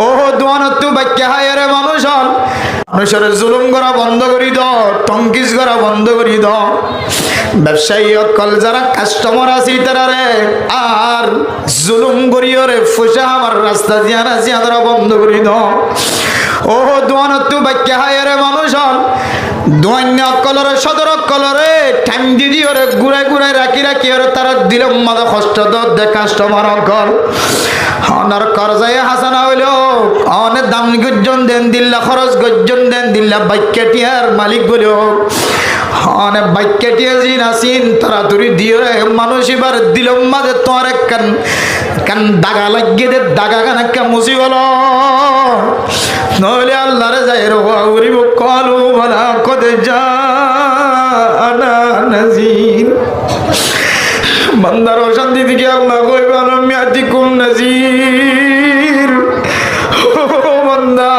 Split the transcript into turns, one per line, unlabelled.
ও দোয়ানত্তু বাক্যা হায়ারে মানুষ হল মানুষের জুলুম করা বন্ধ করি দাও, টঙ্কিস করা বন্ধ করি দাও। ব্যবসায়ী অকল যারা কাস্টমার আছে তারা রে আর জুলুম করিও রে ফুসা আমার রাস্তা দিয়া না জিয়াদারা বন্ধ করি দাও। ও দোয়ানত্তু বাক্যা হায়ারে মানুষ হল দোয়ান্য অকলর সদর অকলরে টাইম দিদি ওরে ঘুরাই ঘুরাই রাখি ওরে তারা দিলম মাদা কষ্ট দে কাস্টমার অকল অনার করজায় হাসানা হইল অনেক দাম গজ্জন দেন দিল্লা খরচ গজ্জন দেন দিল্লা বাইকেটিয়ার মালিক বলিও অনেক বাইকেটিয়া জিন আসিন তারা তুরি দিও রে মানুষ এবার দিলম মাঝে তোর এক কান দাগা লাগিয়ে দে দাগা কান একটা মুসি বলো নইলে আল্লাহরে যাই রুব কলু বলা কদে জানা নাজির বান্দার অশান্তি থেকে আল্লাহ কইবে আলমিয়াতিকুম নাজির। ও বান্দা